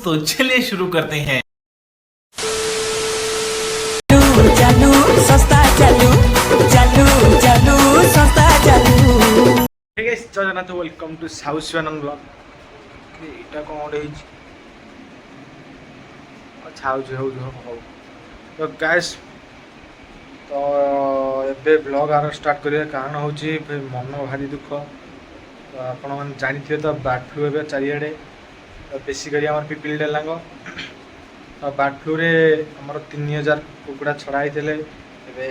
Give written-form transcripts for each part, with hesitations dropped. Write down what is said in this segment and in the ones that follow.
तो चलिए शुरू करते हैं। चालू सस्ता चालू चालू चालू सस्ता चालू। हे गाइस जय Jagannath welcome to south Shivanand blog. एटा कौन गोटे छाऊँ हो तो गाइस तो एबे ब्लॉग आर स्टार्ट करिया कारण होची मन भारी दुख। तो आपण मैंने जानी तो बर्ड फ्लू ए चारिड़े बेसिकली आम पिपिल डेलांग तो बर्ड फ्लू रे आमर 3000 कुकुड़ा छड़ा होते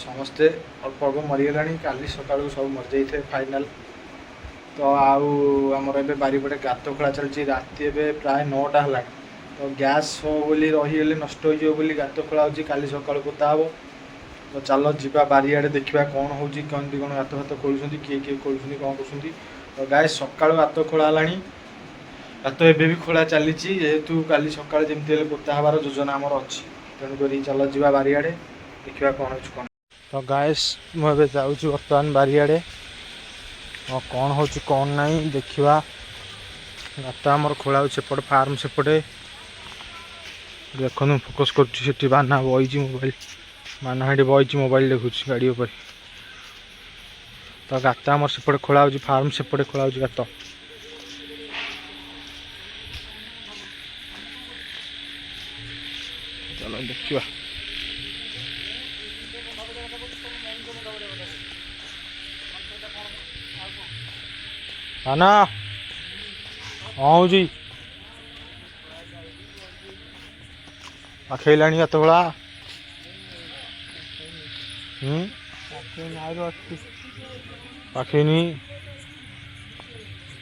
समस्ते अल्प अल्प मरीगला काली सका सब मरी जाए फाइनाल। तो आमर ए बारीपटे गात खोला चलती राति प्राय 9टा है तो गैस हो बोली रहीगले नष्ट हो गात खोला हो काली सका पोता हे। तो चलो जीवा बारियाड़े देखा कौन हो कमी कौन गात फात खोलुं किए किए खोलुं कौन कर। तो गाय सका गात खोला गात एबे भी खोला चली जेहेतु काली सका जमी पोता हबार योजना आमर अच्छी तेणुक चल जीवा बारियाड़े देखा कौन हो कौन। तो गायस मुझे जाऊँ बर्तमान बारियाड़े और कौन हो कौन ना देखा गात आमर खोला सेपटे फार्म सेपटे देखो फोकस कर बाना बही मोबाइल माना हाड़ी बही मोबाइल देखुँ गाड़ी उपर। तो गात आमर सेपटे खोला हो फार्म सेपटे खोला हो गात चलो देखा आना हाँ जी आखेला गात खोला पाखेनी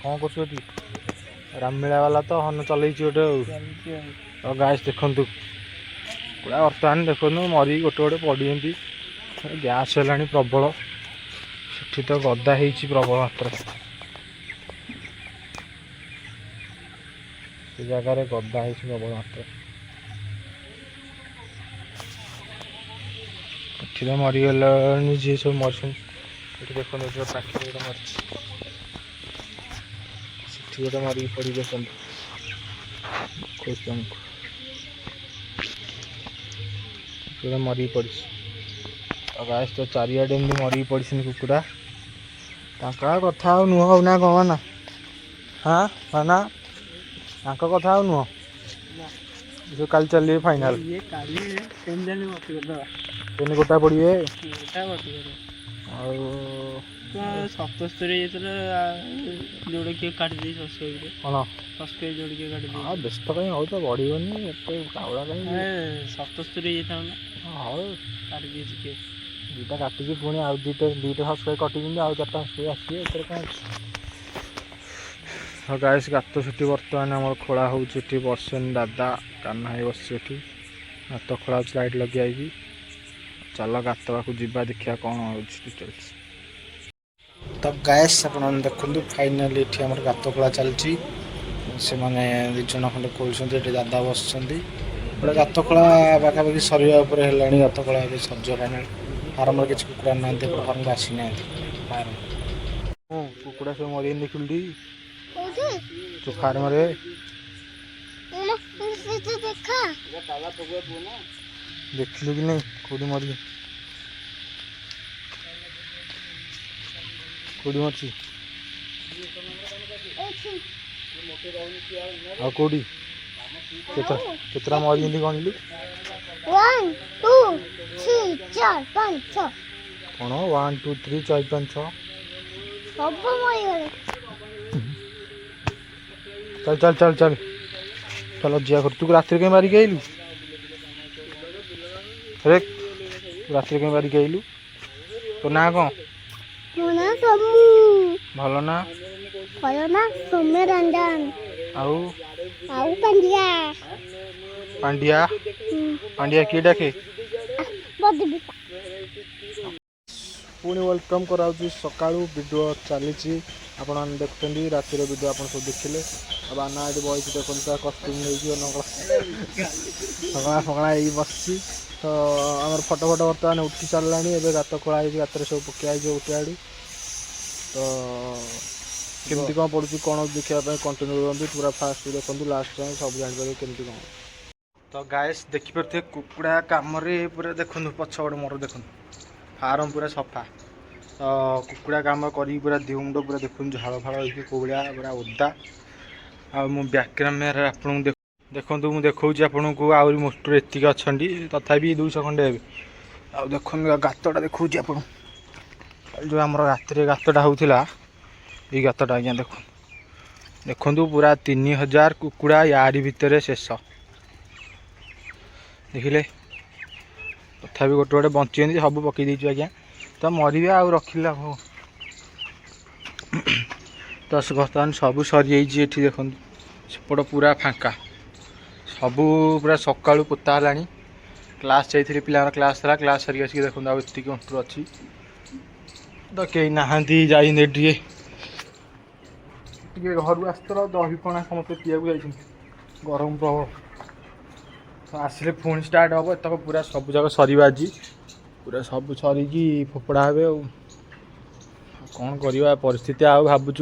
कौन कर रामलीला वाला तो हन चल गोटे तो गैस देखु पूरा बर्तमान देखो मरी गोटे गोटे पड़ी गैस है प्रबल से तो गदा हो प्रबल मात्र से जगार गदा हो प्रबल मात्र तो मरीगला जी सब मरी देखो पाखे मरी गोटे मारिक पड़ी देखो पूरा मरी पड़ी। तो गाइस तो चारिआडे एमती मरी पड़ी कुकुड़ा कथा नुह ना कौन ना हाँ माना कथा नुह जो कल चलिए फाइनाल तीन गोटा पड़े सतस्तरी जोड़े किए काटी सब्सक्राइब जोड़े किए काटी हाँ व्यस्त कहीं हो तो बढ़ोनी एत चावला कहीं 77 हाँ काटी किए दुटा काटिकी पुणी आउ दुटा सब्सक्राइब कटिंग आउ 4टा सब्सक्राइब आस कौन। हाँ गाइस गात से बर्तमान आम खोला हो बसन दादा कान्हा बस गात खोला लाइट लगे आई चल गात पाक जा देखा कौन हो डिटेल्स। तो गैस आप देखते फाइनाली ये आम गात खोला चलती से मैंने दुजन खंडे खोलते दादा बस गोटे गात खोला पाखापाखि सरिया है गात खोला सरजलानी फार्म किसी कुकुड़ा ना फार्म को आसी ना फार्म कुकुड़ा सब मरी देखी तो फार्म देखलु कि नहीं कौटी मरी कौटी मरी कौटी केतरा मरी कहलु 1 2 3 4 5 6 कौन 1 2 3 4 5 6 सब मरीगले। चल चल चल चल चलो जिया कर तू रात कहीं मारिक आइलु अरे रात कहीं मारिक आइलु तो ना कौन मोना समू भल ना सोमे रंजन आउ पांड्या पांड्या पांड्या किए डाके पुणी वेलकम कराऊँ सका वीडियो चली आप देखते रातिर वीडियो आप सब देखिले बाना ये बही देखते कस्ट्यूम नहीं सका सका बस तो आम फटो फटो बर्तमान उठी सारा गात खोला गात सब पकड़ उठे आड़ तो केमती कौन पड़ुची कौन देखा कंटिन्यू करते पूरा फास्ट देखो लास्ट टाइम सब जानपारे केमती कौन। तो गाइस देखिपे कुकुड़ा कम पूरा देखो पछपट मोर देखो फार्म पूरा सफा। तो कुकुड़ा कम कर पूरा देह मुंड पूरा देखो झाड़ फाड़ हो कौड़ा पूरा ओदा आ बैकग्राउंड आपको देखो मुझे देखा आपन को आहरी मोटर एतिक अच्छा तथापि 200 खंडे हे आ देखो गातटा देखा आप जो आम रात गातटा होता ये गातटा आज्ञा देखो देखु पूरा 3000 कुकुड़ा यारी भितर शेष देखिले तथापि गोटे गोटे बंची सब पकई देचु आज्ञा तो मरवे आ रखिला हो तो बर्तमान सब सरी जाइए देखो सेपट पूरा फांका सब पूरा सका पोता है क्लास जाइए पिला क्लास था क्लास सारी आसिक देखो आती अंटर अच्छी तो कई नहांती जाइए घर आसला दही पणा समस्त पीवा जाइए गरम प्रबल आसिले पुणी स्टार्ट हम तक पूरा सब जाक सर आज पूरा सब सरिकी फोपड़ा हे कौन करवा परिस्थिति आ भावुँ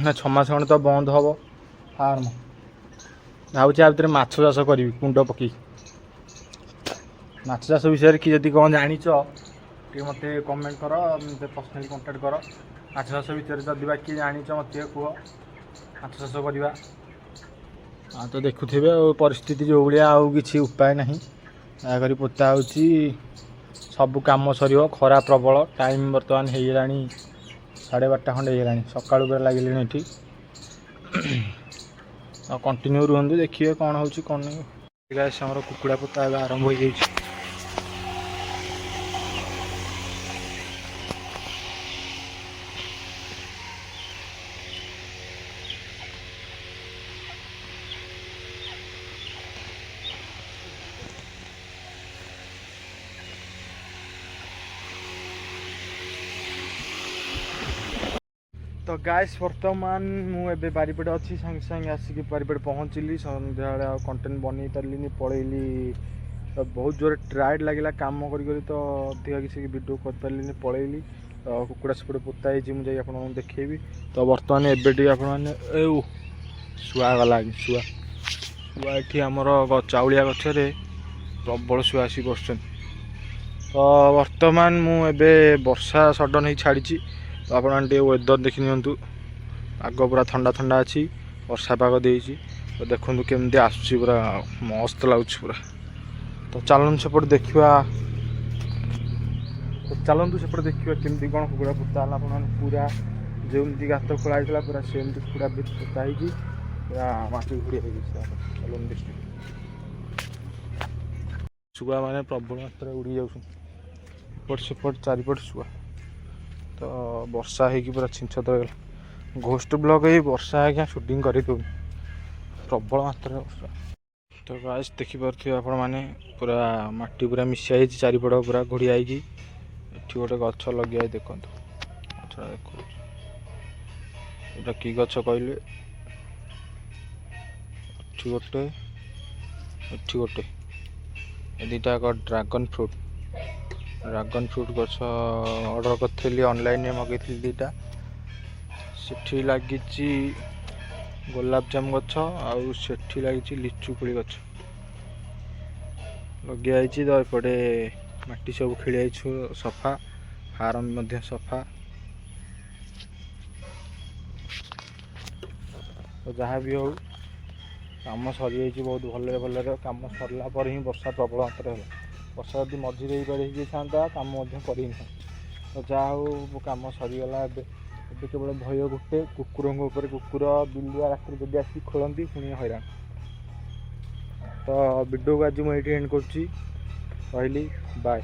6 मास खंड तो बंद हम फार्म भावुँ आ भितर माछ चाष करी कुंड पकई माछ चाष विषय कि जदि कौन जान मत कमेंट कर पर्सनाली कंटाक्ट कर माछ चाष भितर जदि बाकी जान मत कह माछ चाष करवा हाँ तो देखुथे परिस्थिति जो भाया आउ उपाय नहीं याकर पोता हो सब कम सर खरा प्रबल टाइम बर्तमान हो 12:30 खंडे हो सका लगे ये कंटिन्यू रुहतु देखिए कौन हो कौन नहीं आम कुकुड़ा पोता आरंभ हो जाए। तो गाइस बर्तमान मुझे बारीपटे अच्छी सांगे सांगे आसिक बारीपटे पहुँचली सन्ध्या कंटेन्ट बन पारे पलैली तो बहुत जोर टायर्ड लगे कम कर तो अधिका किसी वीडियो कर पारे पलैली तो कुकुड़ा सेपटे पोता है मुझे आप देखेबी। तो बर्तमान एवं शुआ गला शुआ शुआ ये आमर चाउलिया गचरे प्रबल शुआ आसी बस। तो बर्तमान मुझे वर्षा सडन ही छाड़ी तो आप वेदर देखी नियंतु आग पूरा ठंडा ठंडा अच्छी वर्षा पाग देती तो देखो केमती आसूसी पूरा मस्त लगुच पूरा। तो चलूँ सेपट देखा तो चलतु सेपट देखा केमती कौन कुकुड़ा पोता है पूरा जमी गात खोला पूरा सेमती कुकुड़ा पोता है पूरा माटी घोड़ी चलो देखिए शुआ मैंने प्रबल मात्रा उड़ी जापट सेपट चारिपट शुआ तो वर्षा है पूरा छिंछत हो घोस्ट ब्लॉग ही वर्षा आज्ञा शूटिंग कर प्रबल मात्रा वर्षा। तो गाइस देखिपे आप पूरा माटी पूरा मिसाई चारिपट पूरा घोड़िया ये गोटे गछ लगे देखो देखा कि गछ कहले गोटे गोटे दुटा ड्रागन फ्रूट गछ ऑर्डर करी ऑनलाइन मगेली दुटा से लगी गोलाप जाम गछ आठी लगी लिचु कोली गछ लगे तो एपटे माटी सब खेली सफा फार्म सफा तो जहाँ भी हो कम सरी बहुत भल भल कम सरला पर ही वर्षा प्रबल मात्रा है वर्षा यदि मझे था कम कर तो जहाँ हो कम सरीगला केवल भय गोटे कुकुर कुकुर बिलुआ रात जब आसिक खोलती पुणी हैरान। तो वीडियो को आज मुझे एंड करी